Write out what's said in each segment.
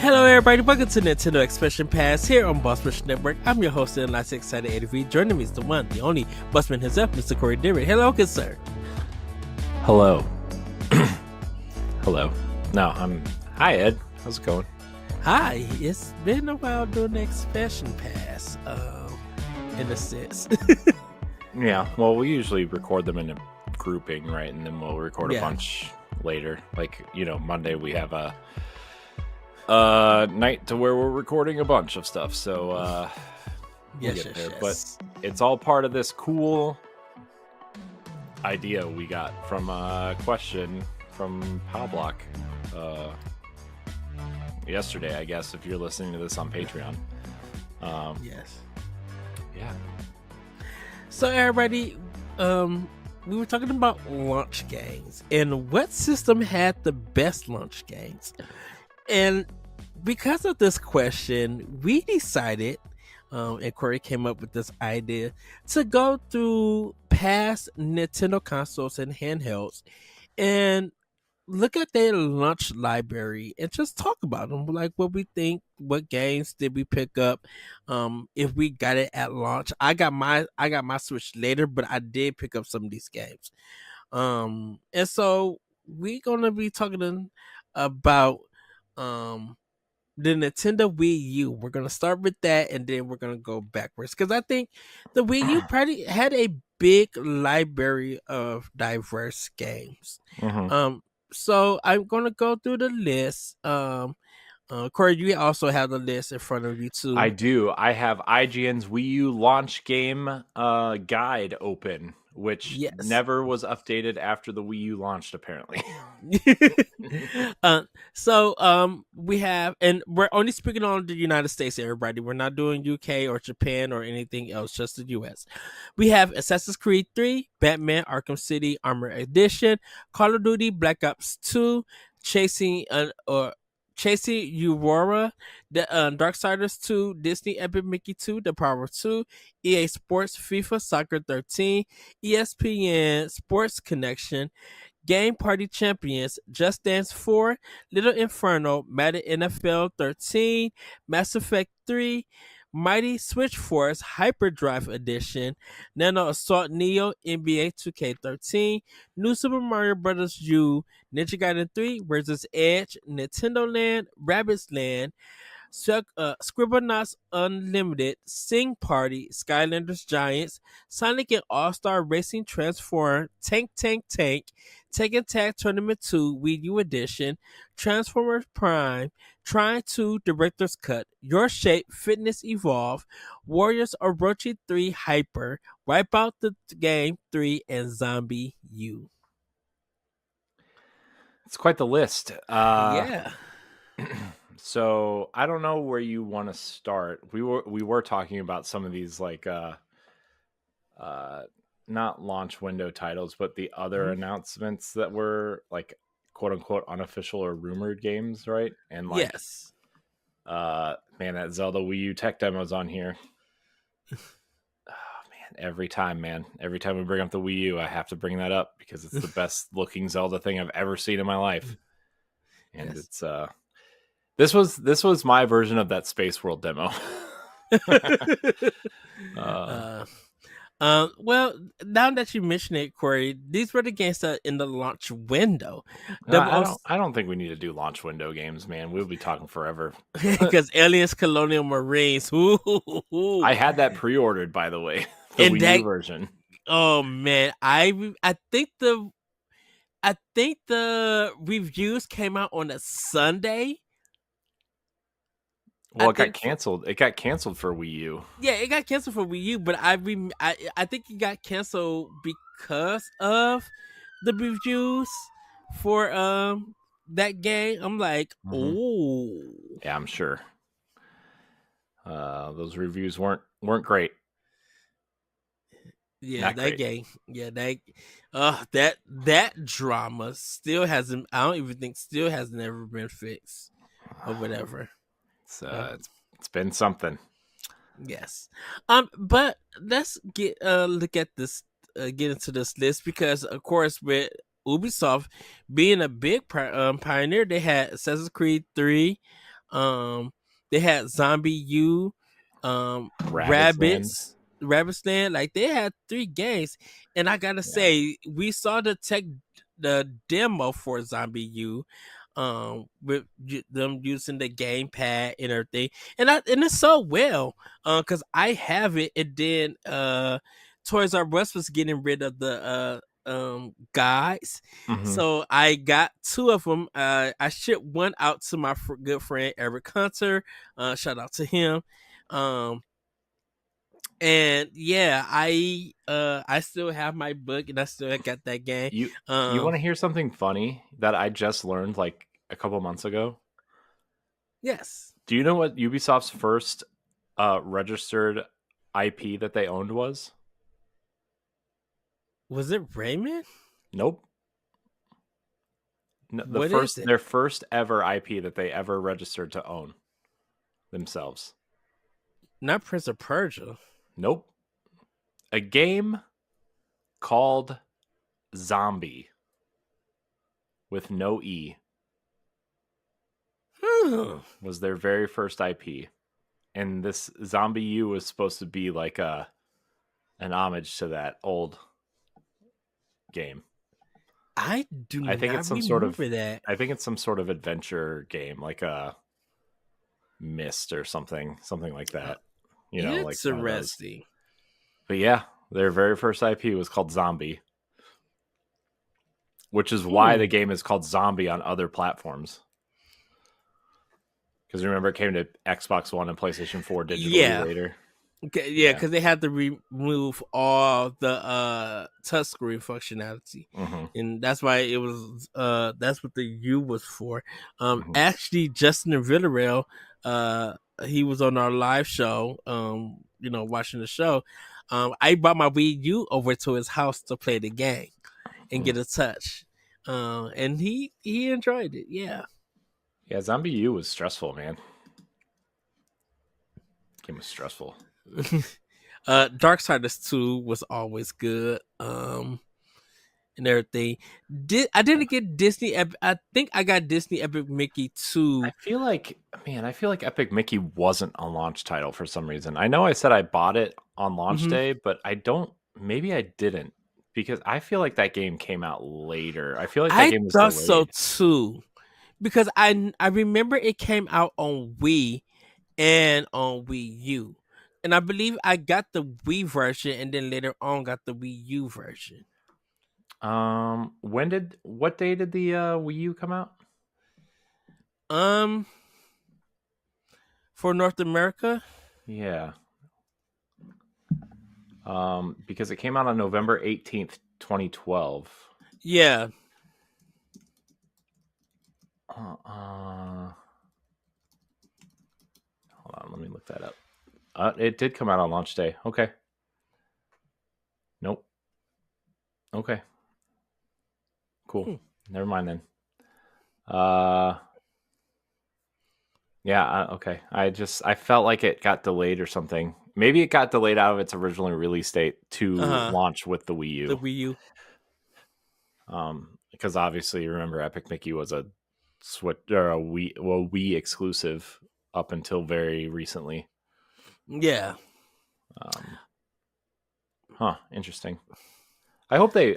Hello everybody, welcome to Nintendo Expression Pass here on Boss Rush Network. I'm your host and last excited ADV. Joining me is the one, the only Busman himself, Mr. Corey Dirrig. Hello, good sir. Hello. Hello. Hi Ed, how's it going? Hi, it's been a while doing the Expression Pass, in a sense. Yeah, well, we usually record them in a grouping, right? And then we'll record a bunch later. Like, Monday we have a night to where we're recording a bunch of stuff. So we'll get there. But it's all part of this cool idea we got from a question from Powblock yesterday, I guess, if you're listening to this on Patreon. Yes. Yeah. So everybody, we were talking about launch games and what system had the best launch games. And because of this question, we decided, and Corey came up with this idea, to go through past Nintendo consoles and handhelds and look at their launch library and just talk about them, like what we think, what games did we pick up, if we got it at launch. I got my Switch later, but I did pick up some of these games. And so we're gonna be talking about the Nintendo Wii U. We're gonna start with that, and then we're gonna go backwards because I think the Wii U probably had a big library of diverse games. Mm-hmm. So I'm gonna go through the list. Corey, you also have the list in front of you too. I do. I have IGN's Wii U launch game guide open, which never was updated after the Wii U launched, apparently. So we have, and we're only speaking on the United States, everybody. We're not doing UK or Japan or anything else, just the US. We have Assassin's Creed 3, Batman Arkham City Armor Edition, Call of Duty Black Ops 2, Chasing Aurora, the Darksiders 2, Disney Epic Mickey 2, The Power 2, EA Sports FIFA Soccer 13, ESPN Sports Connection, Game Party Champions, Just Dance 4, Little Inferno, Madden NFL 13, Mass Effect 3, Mighty Switch Force Hyperdrive Edition, Nano Assault Neo, NBA 2K13, New Super Mario Bros. U, Ninja Gaiden 3, Versus Edge, Nintendo Land, Rabbids Land, Scribblenauts Unlimited, Sing Party, Skylanders Giants, Sonic and All-Star Racing Transform, Tank, Tekken Tag Tournament 2, Wii U Edition, Transformers Prime, Trine 2 Director's Cut, Your Shape, Fitness Evolve, Warriors Orochi 3 Hyper, Wipeout the Game 3, and Zombie U. It's quite the list. Yeah. So I don't know where you want to start. We were talking about some of these, like not launch window titles, but the other announcements that were like quote unquote unofficial or rumored games, right? And like man, that Zelda Wii U tech demo's on here. Every time we bring up the Wii U, I have to bring that up because it's the best looking Zelda thing I've ever seen in my life. And it's this was my version of that Space World demo. Well, now that you mention it, Corey, these were the games that in the launch window. I don't think we need to do launch window games, man. We'll be talking forever. Because Aliens Colonial Marines. I had that pre-ordered, by the way. The Wii U version. Oh man, I think the reviews came out on a Sunday. Well, it got canceled. It got canceled for Wii U. Yeah, it got canceled for Wii U, but I think it got canceled because of the reviews for that game. I'm like, oh. Yeah, I'm sure. Those reviews weren't great. Yeah, that game. Yeah, that drama still hasn't. I don't even think still has never been fixed or whatever. It's been something. Yes. But let's get look at this. Get into this list because, of course, with Ubisoft being a big pioneer, they had Assassin's Creed 3, They had Zombie U, Rabbids Land. Rabbit's Land. Like they had 3 games, and I gotta say, we saw the demo for Zombie U, with them using the gamepad and everything, and it's so well, because I have it, and then Toys R Us was getting rid of the guides, so I got 2 of them. I shipped one out to my good friend Eric Hunter. Shout out to him. And yeah, I still have my book, and I still got that game. You want to hear something funny that I just learned like a couple months ago? Yes. Do you know what Ubisoft's first registered IP that they owned was? Was it Rayman? Nope. No, their first ever IP that they ever registered to own themselves. Not Prince of Persia. Nope. A game called Zombie with no E was their very first IP. And this Zombie U was supposed to be like an homage to that old game. I think it's some sort of that. I think it's some sort of adventure game, like a Myst or something like that. You know, it's interesting. But yeah, their very first IP was called Zombie, which is why the game is called Zombie on other platforms. Because remember, it came to Xbox One and PlayStation 4 digitally later. Okay, yeah, because they had to remove all the touchscreen functionality, and that's why it was. That's what the U was for. Actually, Justin Villarreal, he was on our live show. Watching the show. I brought my Wii U over to his house to play the game and get a touch, and he enjoyed it. Yeah. Yeah, Zombie U was stressful, man. Game was stressful. Darksiders 2 was always good. And everything. I didn't get Disney. I think I got Disney Epic Mickey 2. I feel like Epic Mickey wasn't a launch title for some reason. I know I said I bought it on launch day, but maybe I didn't, because I feel like that game came out later. I feel like that game was delayed. So too, because I remember it came out on Wii and on Wii U. And I believe I got the Wii version, and then later on got the Wii U version. What day did the Wii U come out? For North America? Yeah. Because it came out on November 18th, 2012. Yeah. Hold on, let me look that up. It did come out on launch day. Okay. Nope. Okay. Cool. Never mind then. Yeah. Okay. I felt like it got delayed or something. Maybe it got delayed out of its original release date to launch with the Wii U. The Wii U. Because obviously, remember, Epic Mickey was a Switch or a Wii exclusive up until very recently. Yeah. Interesting. I hope they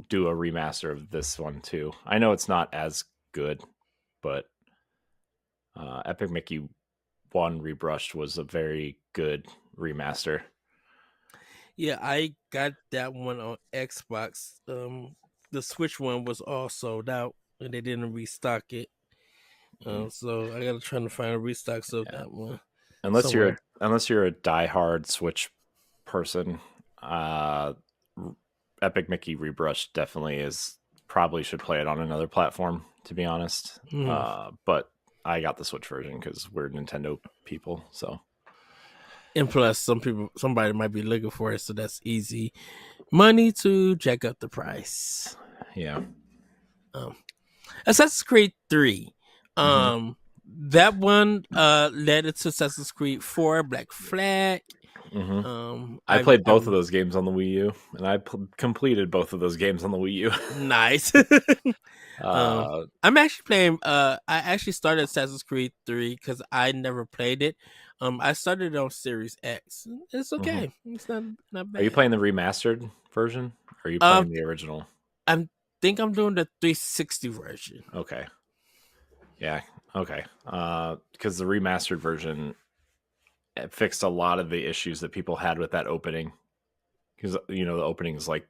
do a remaster of this one too. I know it's not as good, but Epic Mickey 1 Rebrushed was a very good remaster. Yeah, I got that one on Xbox. The Switch one was all sold out, and they didn't restock it. So I gotta try to find a restock of that one. Unless you're a diehard Switch person, Epic Mickey Rebrushed definitely probably should play it on another platform, to be honest. But I got the Switch version because we're Nintendo people. So, and plus, somebody might be looking for it, so that's easy money to jack up the price. Yeah. Assassin's Creed 3. That one led into Assassin's Creed 4, Black Flag. I played both of those games on the Wii U, and I completed both of those games on the Wii U. Nice. I'm actually playing. I actually started Assassin's Creed 3 because I never played it. I started it on Series X. It's okay. It's not bad. Are you playing the remastered version? Or are you playing the original? I think I'm doing the 360 version. Okay. Yeah. Okay. Because the remastered version fixed a lot of the issues that people had with that opening. Because the opening is like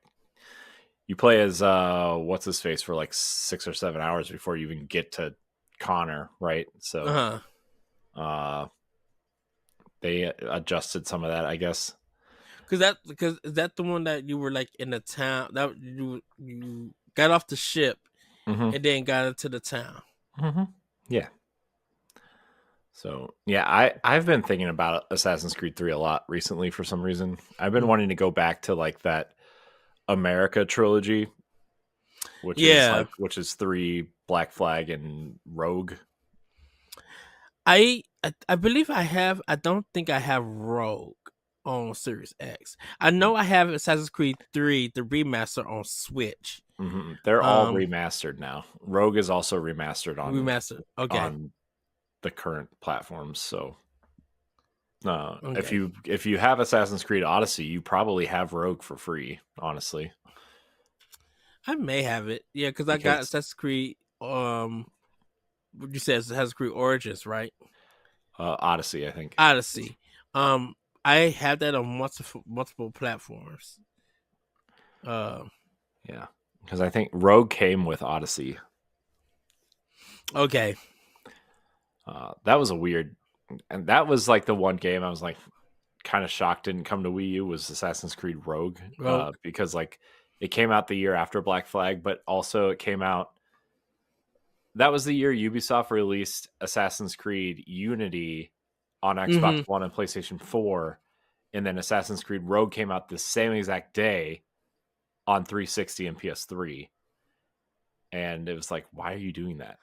you play as what's his face for like 6 or 7 hours before you even get to Connor, right? So they adjusted some of that, I guess. Because is that the one that you were like in the town that you got off the ship and then got into the town. Yeah. So yeah, I've been thinking about Assassin's Creed 3 a lot recently for some reason. I've been wanting to go back to like that America trilogy, which is 3, Black Flag, and Rogue. I believe I have. I don't think I have Rogue on Series X. I know I have Assassin's Creed 3, the remaster on Switch. They're all remastered now. Rogue is also remastered on on the current platforms. So if you have Assassin's Creed Odyssey, you probably have Rogue for free, honestly. I may have it. Yeah, because I got Assassin's Creed what you said, Assassin's Creed Origins, right? Odyssey, I think. Odyssey. I have that on multiple platforms. Yeah, because I think Rogue came with Odyssey. Okay. That was a weird, and that was like the one game I was like kind of shocked didn't come to Wii U was Assassin's Creed Rogue. Because like it came out the year after Black Flag, but also it came out. That was the year Ubisoft released Assassin's Creed Unity on Xbox One and PlayStation 4, and then Assassin's Creed Rogue came out the same exact day on 360 and PS3. And it was like, why are you doing that?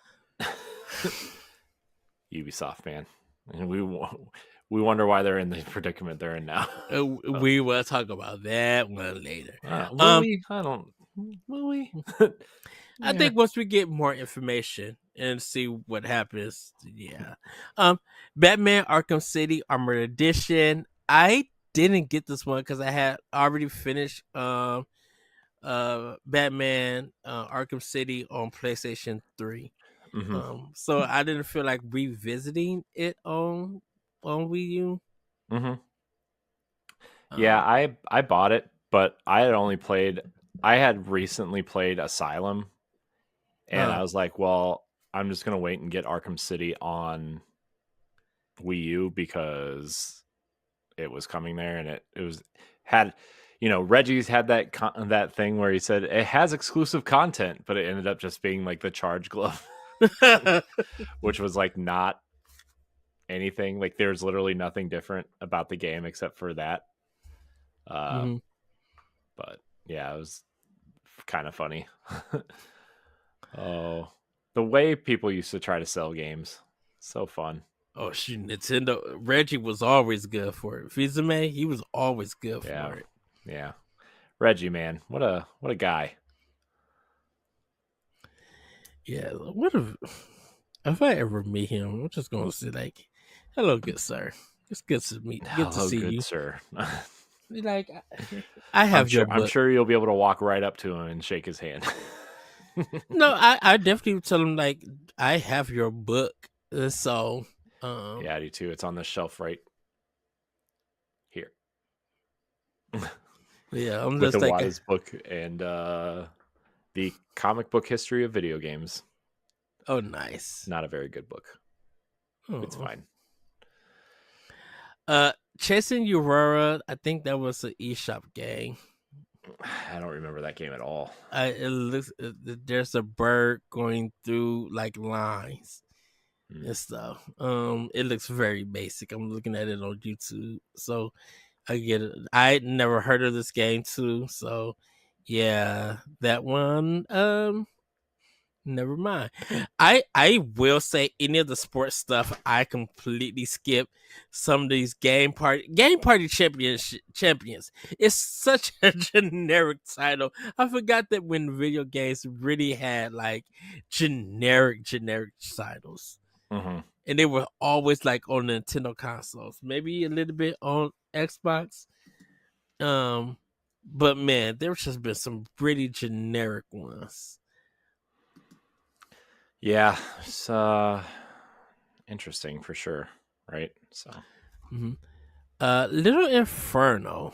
Ubisoft, man. And we wonder why they're in the predicament they're in now. We will talk about that one later. Will we? Will we? I think once we get more information and see what happens, yeah. Batman Arkham City Armored Edition. I didn't get this one because I had already finished Batman Arkham City on PlayStation 3. So I didn't feel like revisiting it on Wii U. Yeah, I bought it, but I had recently played Asylum, and I was like, well, I'm just gonna wait and get Arkham City on Wii U because it was coming there, and it had Reggie's had that thing where he said it has exclusive content, but it ended up just being like the charge glove. Which was like not anything, like there's literally nothing different about the game except for that. But yeah, it was kind of funny. Oh, the way people used to try to sell games, so fun. Oh shoot, Nintendo. Reggie was always good for it. Fizime, he was always good for it. Yeah, Reggie, man, what a guy. Yeah, what if I ever meet him? I'm just gonna say like, "Hello, good sir. It's good to meet. Good to see you, sir." Like, I have your book. I'm sure you'll be able to walk right up to him and shake his hand. No, I definitely would tell him like, I have your book. So, yeah, I do too. It's on the shelf right here. Yeah, I'm with just the like Wise book and the comic book history of video games. Oh, nice. Not a very good book. It's fine. Chasing Aurora, I think that was an eShop game. I don't remember that game at all. It looks there's a bird going through like lines and stuff. It looks very basic. I'm looking at it on YouTube, so I get it. I never heard of this game too, so yeah, that one. Never mind. I will say any of the sports stuff I completely skip. Some of these game party champions. It's such a generic title. I forgot that when video games really had like generic titles. Hmm. And they were always like on Nintendo consoles. Maybe a little bit on Xbox. Um but man, there's just been some pretty generic ones. Yeah, it's interesting for sure, right? So Mhm. Little Inferno.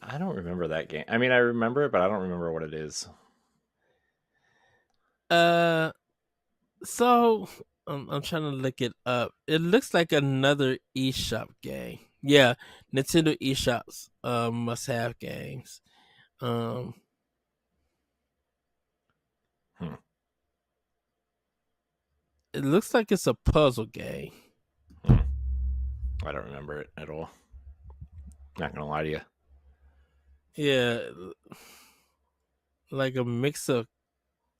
I don't remember that game. I mean, I remember it, but I don't remember what it is. Uh, so I'm trying to look it up. It looks like another eShop game. Yeah, Nintendo eShops must have games. Um, Hmm. it looks like it's a puzzle game. Hmm. I don't remember it at all. Not gonna lie to you. Yeah, like a mix of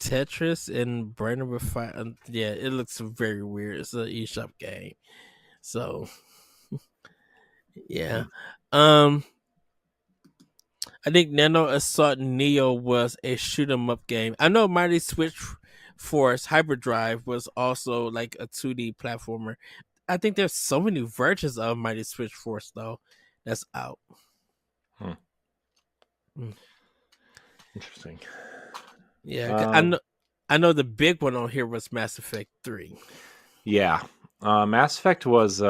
Tetris and Brain of Fire. Yeah, it looks very weird. It's an eShop game. So yeah. Hmm. Um I think Nano Assault Neo was a shoot 'em up game. I know Mighty Switch Force Hyperdrive was also like a 2D platformer. I think there's so many versions of Mighty Switch Force though that's out. Hmm. Mm. Interesting. Yeah, Um, I know the big one on here was Mass Effect 3. yeah. Mass Effect was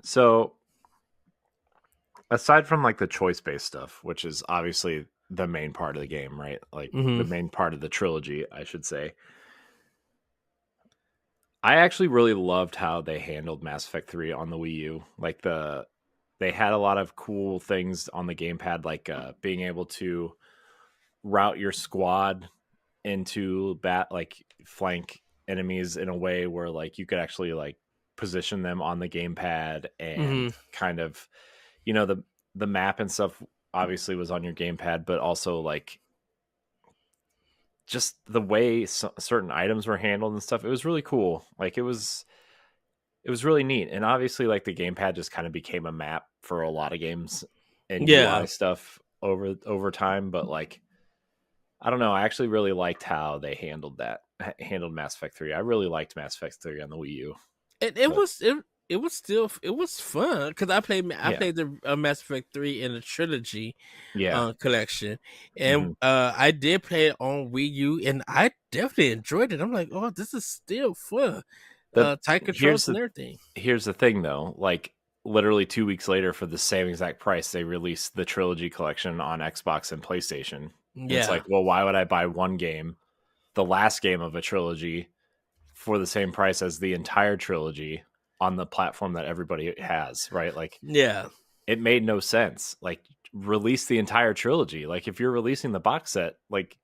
so aside from like the choice based stuff, which is obviously the main part of the game, right? Like the Mhm. main part of the trilogy, I should say. I actually really loved how they handled Mass Effect 3 on the Wii U. Like they had a lot of cool things on the gamepad, like being able to route your squad into like flank enemies in a way where like you could actually like position them on the gamepad and Mhm. kind of, you know, the map and stuff obviously was on your gamepad, but also like just the way certain items were handled and stuff. It was really cool. Like it was really neat. And obviously like the gamepad just kind of became a map for a lot of games and Yeah. UI stuff over time, but like I don't know, I actually really liked how they handled Mass Effect 3. I really liked Mass Effect 3 on the Wii U. It But was it was still it was fun because I yeah. played the Mass Effect 3 in the trilogy Yeah. collection, and Hmm. I did play it on Wii U, and I definitely enjoyed it. I'm like, oh, this is still fun. The Tight here's controls and the everything. here's the thing though, like literally 2 weeks later for the same exact price they released the trilogy collection on Xbox and PlayStation. And it's Yeah, like, well, why would I buy one game, the last game of a trilogy, for the same price as the entire trilogy on the platform that everybody has, right? Like yeah. it made no sense. Like release the entire trilogy. Like if you're releasing the box set, like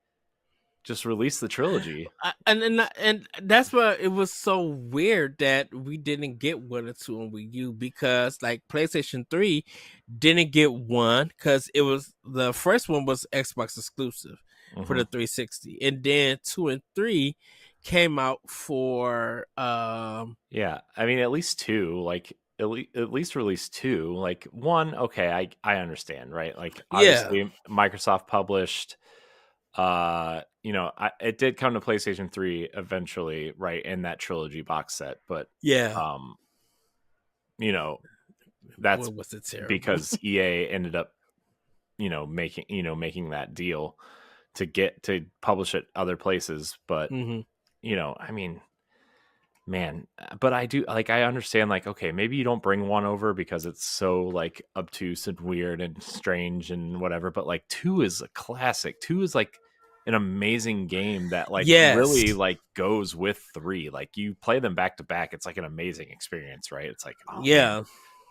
just release the trilogy. And that's why it was so weird that we didn't get 1 or 2 on Wii U because like PlayStation 3 didn't get one because it was the first one was Xbox exclusive for Hmm. the 360, and then 2 and 3 came out for Yeah, I mean at least two. Like at least release two. Like one, okay, I understand, right? Like yeah, obviously Microsoft published. You know, it did come to PlayStation 3 eventually, right, in that trilogy box set, but yeah. um, you know, that's Boy, was it terrible. because EA ended up making that deal to get to publish it other places. But Hmm. I mean, man, but I do like I understand like okay, maybe you don't bring one over because it's so like obtuse and weird and strange and whatever. But like two is a classic. Two is like an amazing game that like Yes, really like goes with three. Like you play them back to back, it's like an amazing experience, right? It's like oh man, yeah.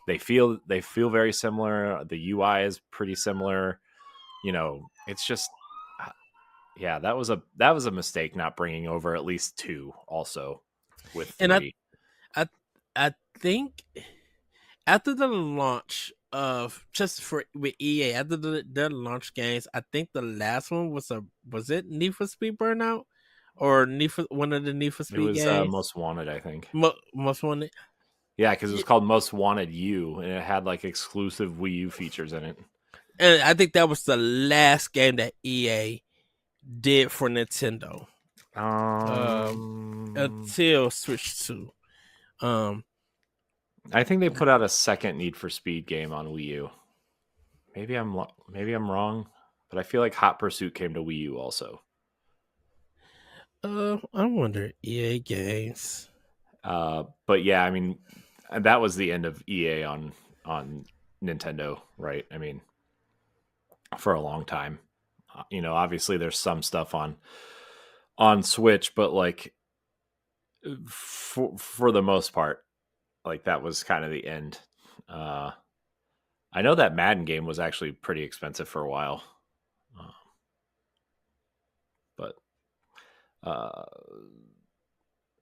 they feel very similar. The UI is pretty similar. It's just yeah, that was a mistake not bringing over at least two also with And three. I I think after the launch just for with EA after their launch games, I think the last one was it Need for Speed Burnout or one of the Need for It Speed was games? Most Wanted, I think. Most wanted. Yeah, because it was called Most Wanted U, and it had like exclusive Wii U features in it. And I think that was the last game that EA did for Nintendo. Until Switch 2. I think they put out a second Need for Speed game on Wii U. Maybe I'm wrong, but I feel like Hot Pursuit came to Wii U also. I wonder EA games. But yeah, I mean, that was the end of EA on Nintendo, right? I mean, for a long time. Obviously there's some stuff on Switch, but like for the most part, like that was kind of the end. I know that Madden game was actually pretty expensive for a while, but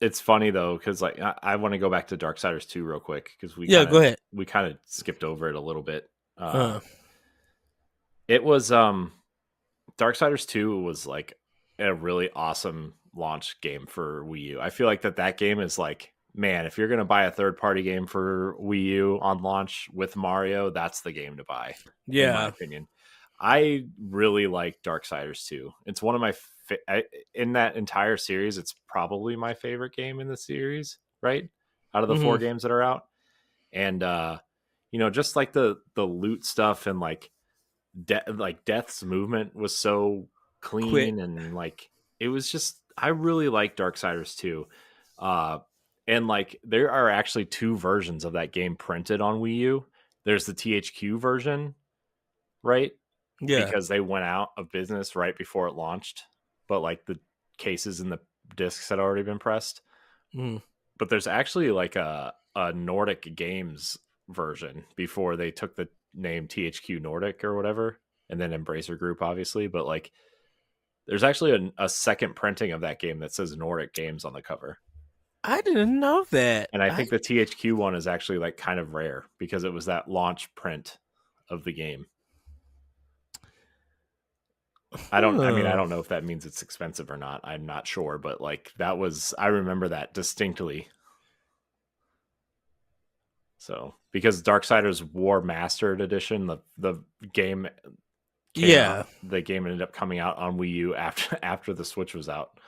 it's funny though because like I want to go back to Darksiders 2 real quick because Go ahead. We kind of skipped over it a little bit. It was Darksiders 2 was like a really awesome launch game for Wii U. I feel like that game is like, man, if you're going to buy a third-party game for Wii U on launch with Mario, that's the game to buy, in my opinion. I really like Darksiders 2. It's one of my in that entire series, it's probably my favorite game in the series, right? Out of the 4 games that are out. And just like the loot stuff and like Death's movement was so clean. Quick. And like it was just, I really like Darksiders 2. And like there are actually 2 versions of that game printed on Wii U. There's the THQ version, right? Yeah. Because they went out of business right before it launched, but like the cases and the discs had already been pressed. But there's actually like a Nordic Games version before they took the name THQ Nordic or whatever, and then Embracer Group, obviously. But like, there's actually a second printing of that game that says Nordic Games on the cover. I didn't know that. And I think the THQ one is actually like kind of rare because it was that launch print of the game. I don't know if that means it's expensive or not. I'm not sure, but like I remember that distinctly. So because Darksiders War Mastered Edition, the game out, the game ended up coming out on Wii U after the Switch was out.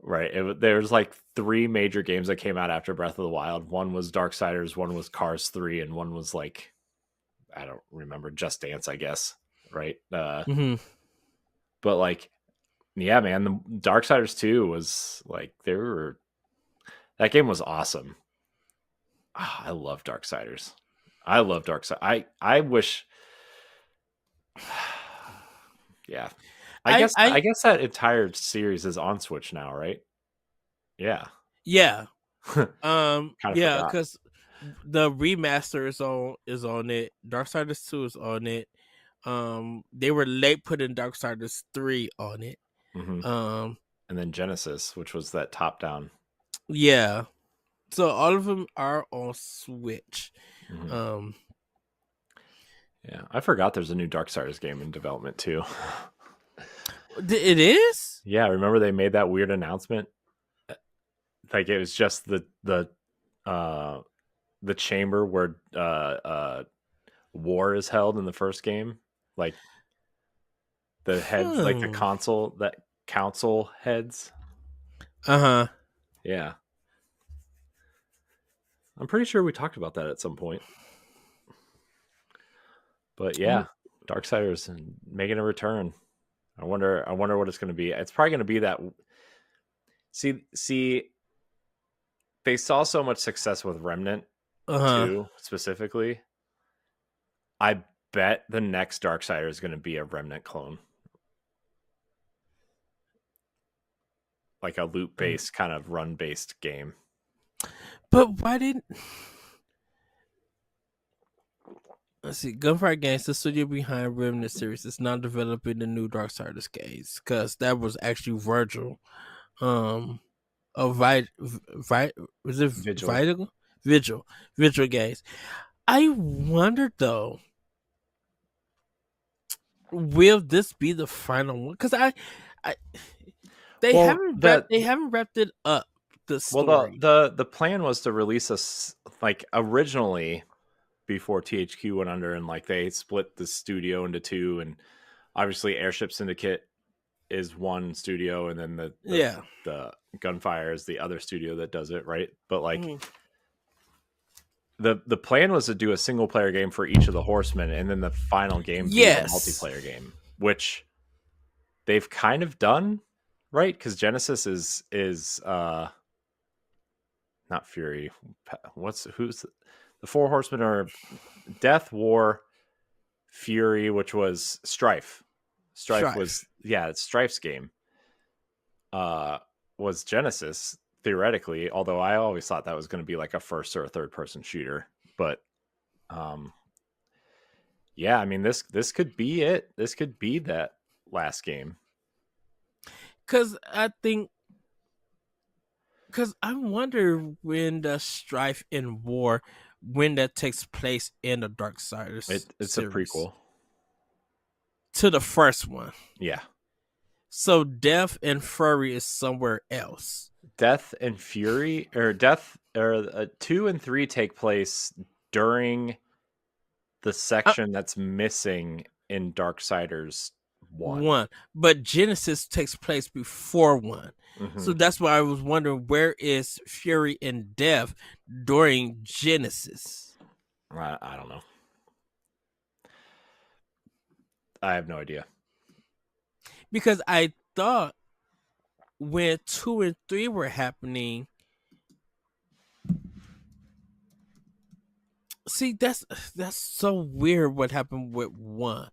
Right. There's like 3 major games that came out after Breath of the Wild. One was Darksiders, one was Cars 3, and one was like, I don't remember, Just Dance, I guess. Right. But like, yeah, man, the Darksiders 2 was like, that game was awesome. Oh, I love Darksiders. I love Darksiders. I wish. Yeah. I guess that entire series is on Switch now, right? Yeah. Yeah. Yeah, because the remaster is on it. Darksiders 2 is on it. They were late putting Darksiders 3 on it. And then Genesis, which was that top down. Yeah. So all of them are on Switch. Yeah, I forgot there's a new Darksiders game in development too. It is? Yeah, remember they made that weird announcement? Like it was just the chamber where war is held in the first game, like the heads, like the council heads. Yeah, I'm pretty sure we talked about that at some point. But yeah, Darksiders making a return. I wonder what it's going to be. It's probably going to be that. See, they saw so much success with Remnant 2 specifically. I bet the next Darksider is going to be a Remnant clone, like a loot-based kind of run-based game. But why didn't? Let's see. Gunfire Games, the studio behind Remnant series, is now developing the new Darksiders games because that was actually Virgil. Was it Vigil? Vigil Games. I wonder though, will this be the final one? Because I Well, they haven't wrapped it up, the well story. the plan was to release us like originally before THQ went under, and like they split the studio into two, and obviously Airship Syndicate is one studio, and then Yeah. the Gunfire is the other studio that does it, right? But like Mhm. the plan was to do a single player game for each of the horsemen, and then the final game be the Yes. multiplayer game, which they've kind of done, right? Because Genesis is not Fury. Who's the four horsemen are Death, War, Fury, which was Strife. Strife was it's Strife's game. Was Genesis theoretically, although I always thought that was going to be like a first or a third person shooter. But yeah, I mean this could be it. This could be that last game. Because I wonder when the Strife and War, when that takes place in the Darksiders It's series. a prequel To the first one. Yeah. So Death and Fury is somewhere else. Death and Fury, or Death, or 2 and 3 take place during the section that's missing in Darksiders 1. But Genesis takes place before 1. Mm-hmm. So that's why I was wondering, where is Fury and Death during Genesis? I don't know. I have no idea. Because I thought when 2 and 3 were happening, see, that's so weird what happened with 1.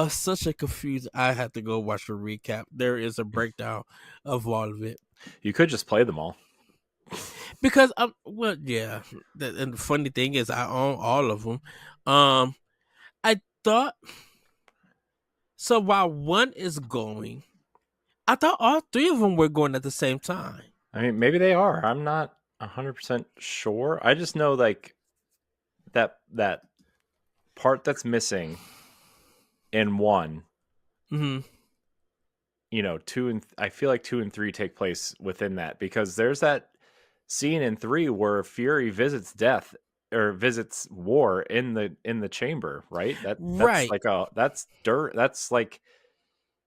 Such a confused. I had to go watch a recap. There is a breakdown of all of it. You could just play them all. Because and the funny thing is, I own all of them. I thought so. While 1 is going, I thought all 3 of them were going at the same time. I mean, maybe they are. I'm not 100% sure. I just know like that part that's missing in 1. Mm-hmm. You know, 2 and I feel like 2 and 3 take place within that, because there's that scene in 3 where Fury visits Death or visits War in the chamber, right? That's right. like that's dirt. That's like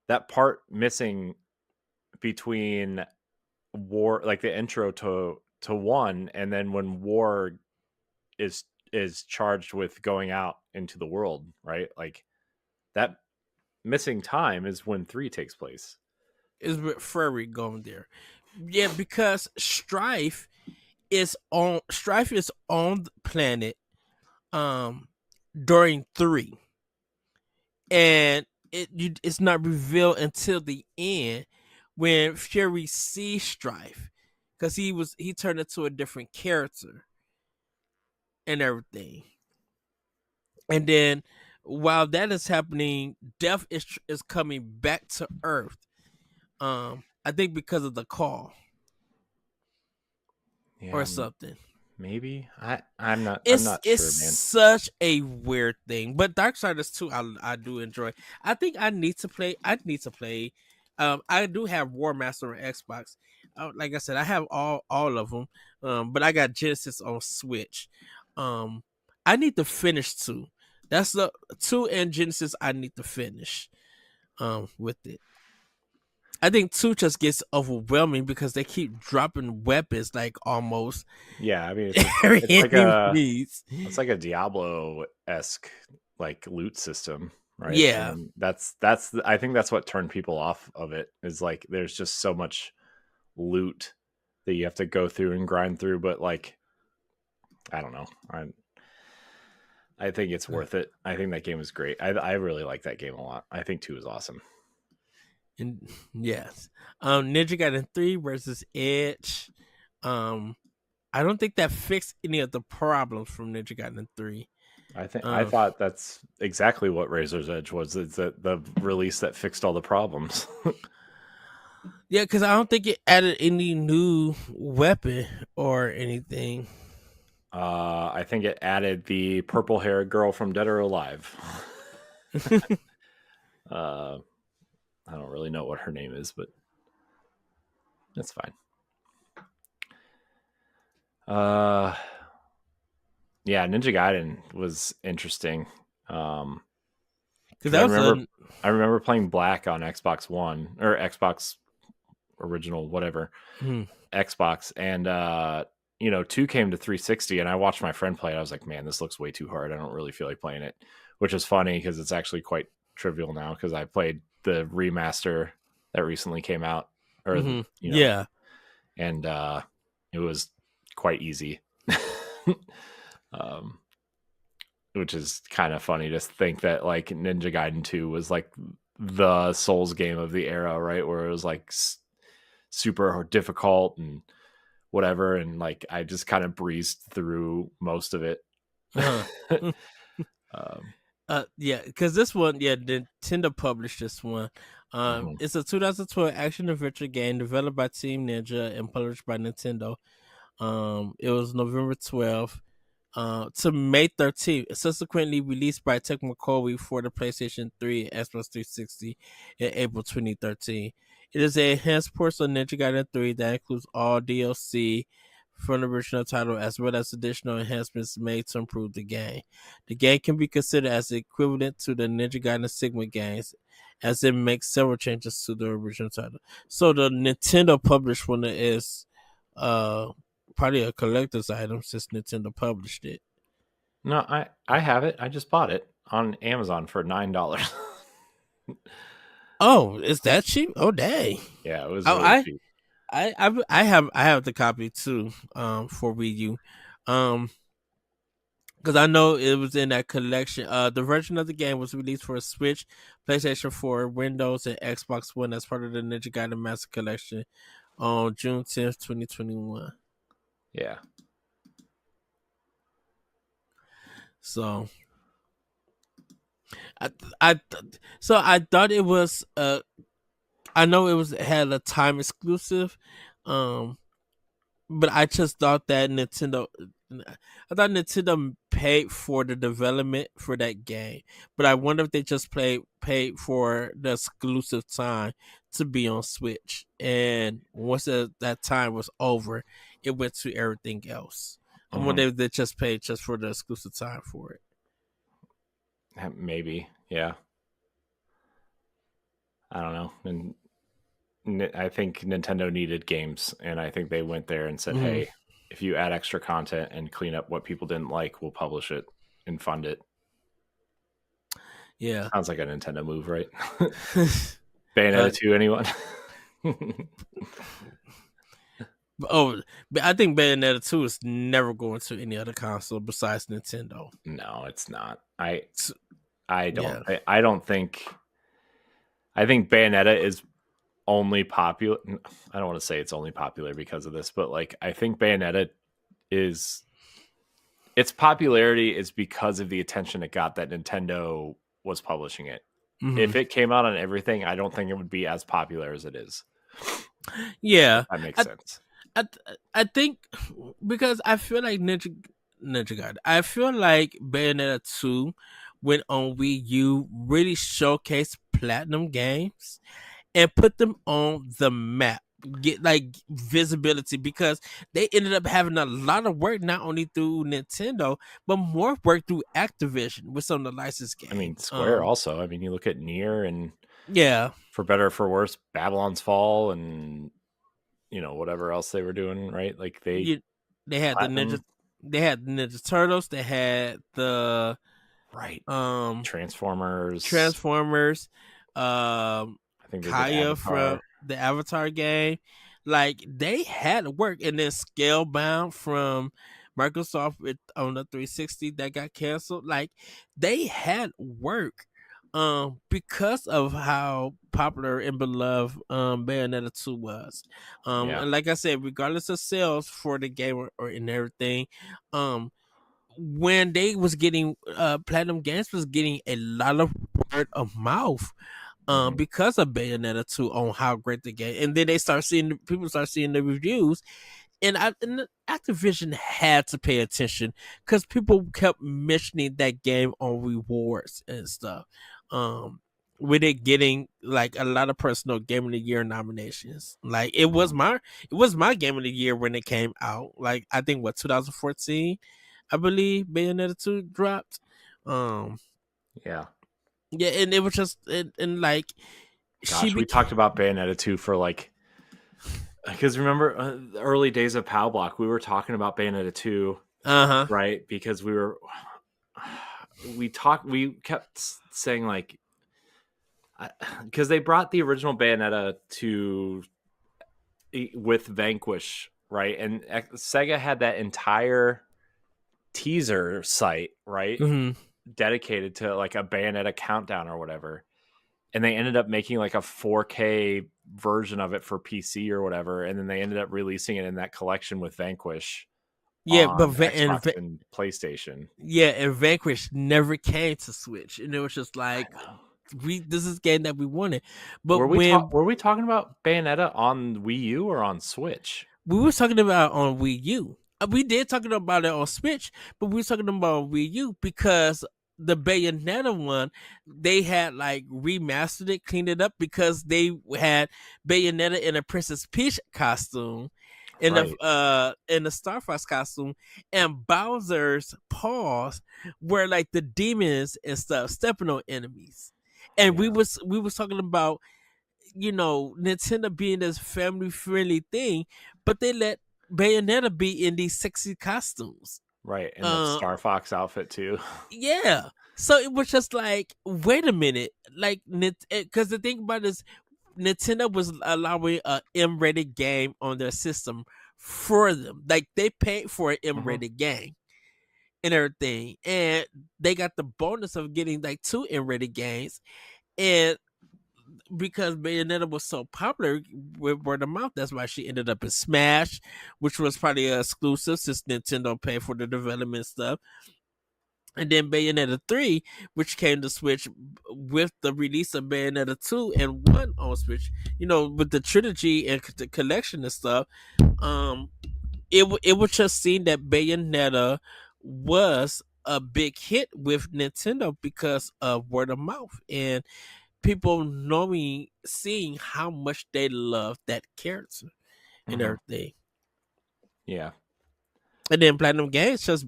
that part missing between War, like the intro to 1, and then when War is charged with going out into the world, right? Like that missing time is when 3 takes place. Is with Fury going there. Yeah, because Strife is on the planet during 3. And it's not revealed until the end when Fury sees Strife, because he turned into a different character and everything. And then while that is happening, Death is coming back to Earth. I think because of the call, or something. Maybe I'm not It's sure, man. It's such a weird thing, but Darksiders 2 I do enjoy. I think I need to play. I do have War Master on Xbox. Like I said, I have all of them. But I got Genesis on Switch. I need to finish 2. That's the 2 and Genesis I need to finish. With it. I think 2 just gets overwhelming because they keep dropping weapons like almost. Yeah, I mean it's like a Diablo-esque like loot system, right? Yeah, and that's I think that's what turned people off of it, is like there's just so much loot that you have to go through and grind through. But like, I don't know, I think it's worth it. I think that game is great. I really like that game a lot. I think 2 is awesome. And yes, Ninja Gaiden 3 versus Edge. I don't think that fixed any of the problems from Ninja Gaiden 3. I thought that's exactly what Razor's Edge was. It's the release that fixed all the problems. Yeah, because I don't think it added any new weapon or anything. I think it added the purple haired girl from Dead or Alive. I don't really know what her name is, but that's fine. Yeah, Ninja Gaiden was interesting. Because I remember playing Black on Xbox One or Xbox original, whatever, Xbox, and 2 came to 360, and I watched my friend play it. I was like, man, this looks way too hard. I don't really feel like playing it, which is funny because it's actually quite trivial now because I played the remaster that recently came out, or yeah, and it was quite easy. Which is kind of funny to think that like Ninja Gaiden 2 was like the Souls game of the era, right? Where it was like super difficult and whatever, and like I just kind of breezed through most of it. Yeah, because this one, Nintendo published this one. It's a 2012 action adventure game developed by Team Ninja and published by Nintendo. It was November 12th to May 13th, subsequently released by Tecmo Koei for the PlayStation 3 and Xbox 360 in April 2013. It is an enhanced port of Ninja Gaiden 3 that includes all DLC from the original title as well as additional enhancements made to improve the game. The game can be considered as equivalent to the Ninja Gaiden Sigma games as it makes several changes to the original title. So the Nintendo published one is probably a collector's item since Nintendo published it. No, I have it. I just bought it on Amazon for $9. Oh, is that cheap? Oh, dang! Yeah, it was really cheap. I have the copy too. For Wii U, because I know it was in that collection. The version of the game was released for Switch, PlayStation 4, Windows, and Xbox One as part of the Ninja Gaiden Master Collection on June 10th, 2021. Yeah. So I thought it was I know it had a time exclusive, but I just thought that Nintendo paid for the development for that game, but I wonder if they just paid for the exclusive time to be on Switch, and once that time was over, it went to everything else. I wonder if they just paid just for the exclusive time for it. Maybe, yeah. I don't know. And I think Nintendo needed games, and I think they went there and said, hey, if you add extra content and clean up what people didn't like, we'll publish it and fund it. Yeah. Sounds like a Nintendo move, right? Bayonetta 2, anyone? But I think Bayonetta 2 is never going to any other console besides Nintendo. No, it's not. I don't think. I think Bayonetta is only popular. I don't want to say it's only popular because of this, but like I think Bayonetta is its popularity is because of the attention it got that Nintendo was publishing it. If it came out on everything, I don't think it would be as popular as it is. Yeah, that makes sense. I think because I feel like Ninja Gaiden. I feel like Bayonetta 2 went on Wii U really showcased platinum games and put them on the map, get like visibility, because they ended up having a lot of work not only through Nintendo but more work through Activision with some of the licensed games. I mean, Square also. I mean, you look at Nier and for better or for worse, Babylon's Fall and whatever else they were doing, right? Like they had the Ninja Turtles, they had the Transformers. I think Kaya from the Avatar game. Like they had work, and then Scalebound from Microsoft on the 360 that got canceled. Like they had work. Because of how popular and beloved Bayonetta 2 was. And like I said, regardless of sales for the game or in everything, when they was getting Platinum Games was getting a lot of word of mouth because of Bayonetta 2 on how great the game, and then people start seeing the reviews, and Activision had to pay attention because people kept mentioning that game on rewards and stuff. Um, with it getting like a lot of personal game of the year nominations. Like it was my game of the year when it came out. Like I think what 2014, I believe Bayonetta 2 dropped. Um Yeah. yeah, and it was just and like she Gosh, we became talked about Bayonetta 2 for like, because remember the early days of POW Block, we were talking about Bayonetta 2, uh-huh. right? Because we kept saying like, because they brought the original Bayonetta to with Vanquish, right? And Sega had that entire teaser site, right, Hmm. dedicated to like a Bayonetta countdown or whatever. And they ended up making like a 4K version of it for PC or whatever, and then they ended up releasing it in that collection with Vanquish Yeah, but on Xbox and PlayStation. yeah, and Vanquish never came to Switch, and it was just I like know. this is game that we wanted. But when Were we talking about Bayonetta on Wii U or on Switch? we were talking about on Wii U. We did talking about it on Switch, but we were talking about Wii U because the Bayonetta one, they had like remastered it, cleaned it up because they had Bayonetta in a Princess Peach costume, Right. in the Star Fox costume, and Bowser's paws were like the demons and stuff stepping on enemies. And Yeah. we was talking about Nintendo being this family friendly thing, but they let Bayonetta be in these sexy costumes. Right. And the Uh, Star Fox outfit too. yeah. So it was just like, wait a minute, like, because the thing about it is, Nintendo was allowing a M-rated game on their system for them. Like they paid for an Hmm. M-rated game and everything, and they got the bonus of getting like 2 M-rated games, and because Bayonetta was so popular with word of mouth, that's why she ended up in Smash, which was probably an exclusive since Nintendo paid for the development stuff. And then Bayonetta 3, which came to Switch with the release of Bayonetta 2 and 1 on Switch, with the trilogy and the collection and stuff. Um, it was just seen that Bayonetta was a big hit with Nintendo because of word of mouth and people knowing, seeing how much they love that character and Hmm. everything. Yeah. And then Platinum Games just,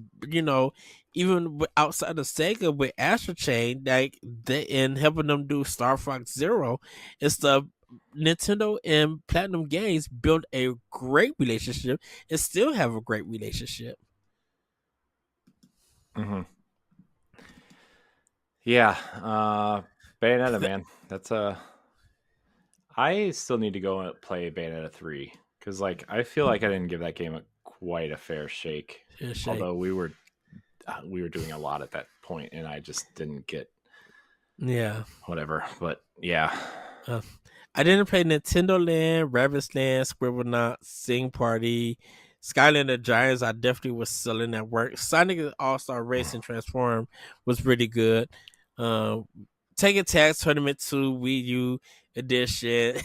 even outside of Sega with Astro Chain, like and helping them do Star Fox Zero and stuff, Nintendo and Platinum Games built a great relationship and still have a great relationship. Hmm. Yeah. Bayonetta, man. That's I still need to go and play Bayonetta 3 because, like, I feel like I didn't give that game quite a fair shake. Shake. Although we were doing a lot at that point, and I just didn't get Yeah. whatever. But yeah, Uh, I didn't play Nintendo Land, Rabbit's Land, Scribble Knot, Sing Party, Skyland of Giants. I definitely was selling at work. Sonic All Star Racing Transform was really good. Um, Taking Tags Tournament 2 Wii U edition.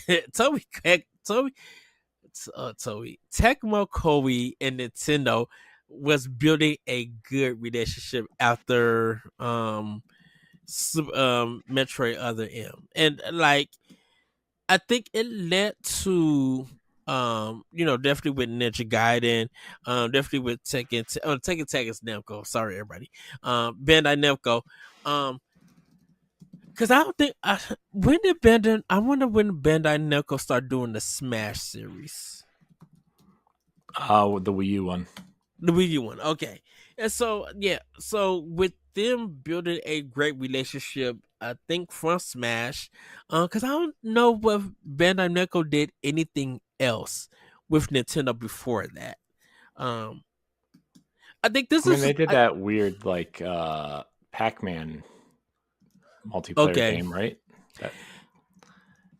Tecmo Koei and Nintendo was building a good relationship after Metroid Other M, and like I think it led to definitely with Ninja Gaiden, definitely with Tekken Tag is Namco. Sorry everybody. Bandai Namco. Cause I don't think when did Bandai, I wonder when Bandai Namco start doing the Smash series. the Wii U one. The Wii U one. Okay. And so yeah, so with them building a great relationship, I think from Smash, because I don't know if Bandai Namco did anything else with Nintendo before that. Um, I think this I mean, is they did that weird like Pac-Man multiplayer okay. game, right? That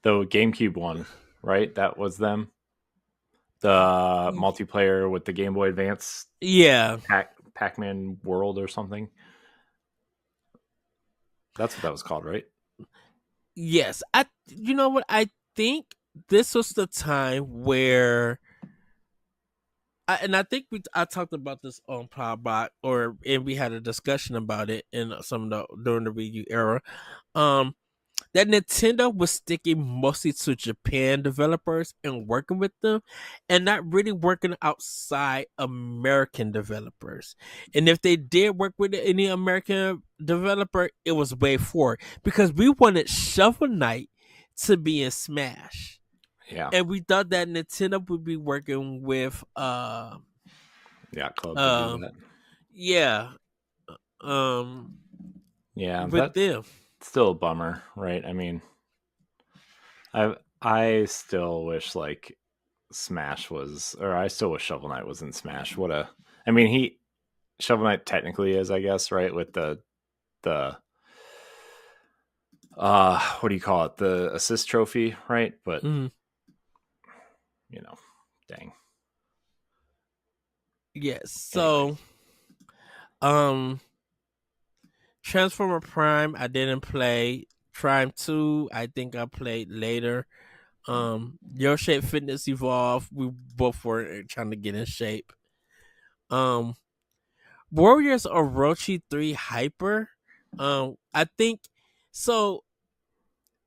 the GameCube one, right? That was them. The multiplayer with the Game Boy Advance Yeah. Pac-Man World or something. That's what that was called, right? Yes. You know what? I think this was the time where And I think I talked about this on Podbot, and we had a discussion about it in some of the during the Wii U era. Um, that Nintendo was sticking mostly to Japan developers and working with them, and not really working outside American developers. And if they did work with any American developer, it was way forward because we wanted Shovel Knight to be in Smash. Yeah. And we thought that Nintendo would be working with Yacht Club to do that. yeah um Yeah, with that's them. still a bummer, right? I mean, I still wish like Smash was, or I still wish Shovel Knight was in Smash. I mean, Shovel Knight technically is, I guess, right? With the what do you call it? The assist trophy, right? But Mhm. dang. Yes. Anyway. So Transformer Prime I didn't play. Prime 2 I think I played later. Your Shape Fitness Evolve, we both were trying to get in shape. Um Warriors Orochi 3 Hyper. I think so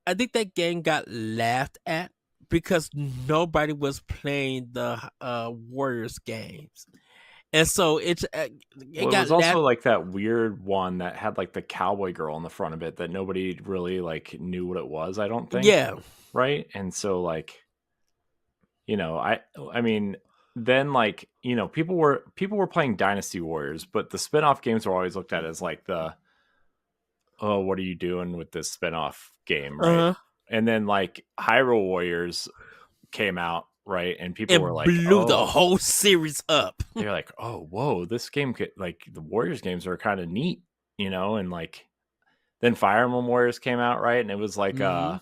I think that game got laughed at because nobody was playing the Warriors games. And so it Well, it got was also laughed. like that weird one that had like the cowboy girl on the front of it that nobody really like knew what it was, I don't think. Yeah. Right. And so like, I mean, then like, people were playing Dynasty Warriors, but the spin-off games were always looked at as like oh, what are you doing with this spin-off game, right? Uh-huh. And then like Hyrule Warriors came out, right? And people were It like, blew the oh, whole series up. they're like, oh, whoa, this game could, like, the Warriors games are kind of neat, and like then Fire Emblem Warriors came out, right? And it was Mhm.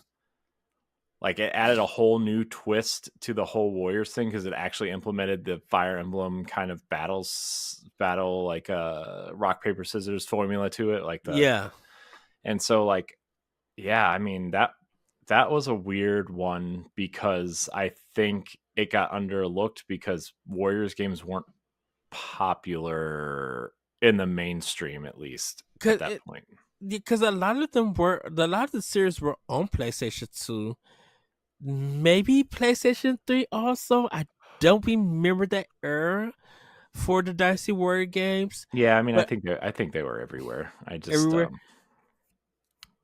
like it added a whole new twist to the whole Warriors thing because it actually implemented the Fire Emblem kind of battle like rock paper scissors formula to it, like Yeah. and so like, yeah, I mean that was a weird one because I think it got underlooked because Warriors games weren't popular in the mainstream, at least at Cuz that point. because a lot of a lot of the series were on PlayStation 2. Maybe PlayStation 3 also. I don't remember that era for the Dicey Warrior games, Yeah, I mean, but I think they were everywhere. I just everywhere.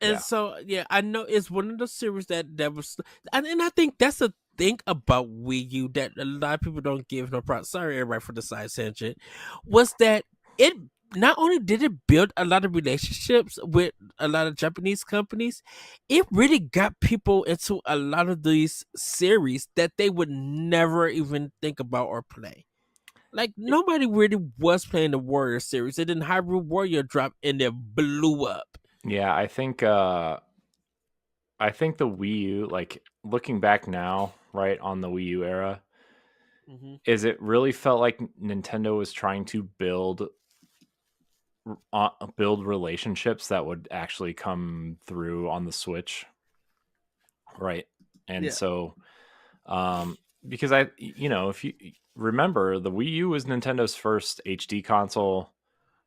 And yeah. so yeah, I know it's one of the series that was, and I think that's the thing about Wii U that a lot of people don't give no props. Sorry, everybody, for the side tangent. Was that it? Not only did it build a lot of relationships with a lot of Japanese companies, it really got people into a lot of these series that they would never even think about or play. Like nobody really was playing the Warrior series, and then Hyrule Warrior dropped and it blew up. Yeah, I think the Wii U, like looking back now, right, on the Wii U era, Mm-hmm. is it really felt like Nintendo was trying to build relationships that would actually come through on the Switch, right? And Yeah. so because if you remember, the Wii U was Nintendo's first HD console,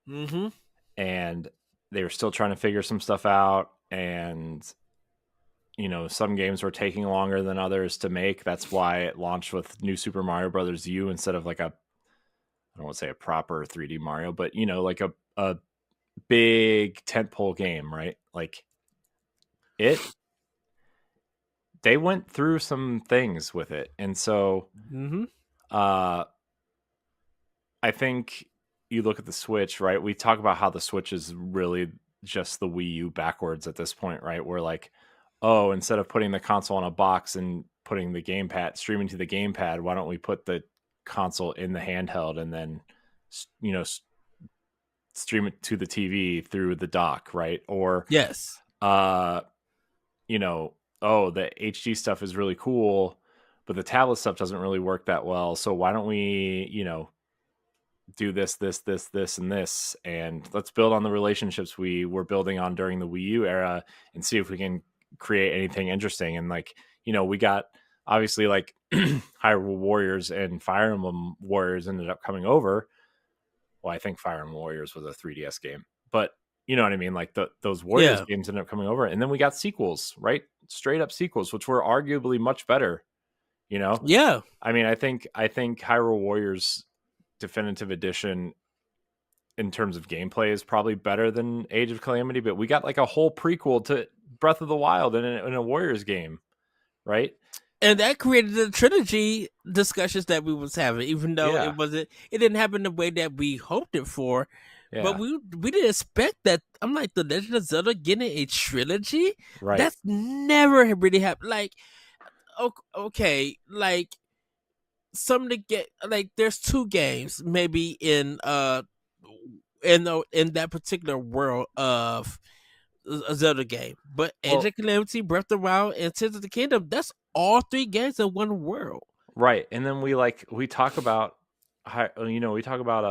Mm-hmm. and they were still trying to figure some stuff out, and some games were taking longer than others to make. That's why it launched with New Super Mario Brothers U instead of like I don't want to say a proper 3D Mario, but like a big tentpole game, right? Like it they went through some things with it. And so Mm-hmm. uh I think you look at the Switch, right? We talk about how the Switch is really just the Wii U backwards at this point, right? We're like, oh, instead of putting the console on a box and putting the gamepad streaming to the gamepad, why don't we put the console in the handheld and then you know stream it to the TV through the dock, right? Or Yes. uh oh, the HD stuff is really cool, but the tablet stuff doesn't really work that well. So why don't we, do this, and this, and let's build on the relationships we were building on during the Wii U era and see if we can create anything interesting. And like, we got obviously like Hyrule Warriors and Fire Emblem Warriors ended up coming over. Well, I think Fire Emblem Warriors was a 3DS game, but you know what I mean? Like those Warriors Yeah. games ended up coming over, and then we got sequels, right? Straight up sequels, which were arguably much better. You know, Yeah. I mean, I think Hyrule Warriors Definitive Edition in terms of gameplay is probably better than Age of Calamity, but we got like a whole prequel to Breath of the Wild in a Warriors game, right? And that created the trilogy discussions that we was having, even though Yeah, it didn't happen the way that we hoped it for. But yeah, we didn't expect that. I'm like, the Legend of Zelda getting a trilogy? right. That's never really happened. Like, okay, like some of the get like there's two games maybe in that particular world of a Zelda game, but Age Well, of Calamity, Breath of the Wild, and Tears of the Kingdom, that's all three games in one world. right, and then we talk about you know we talk about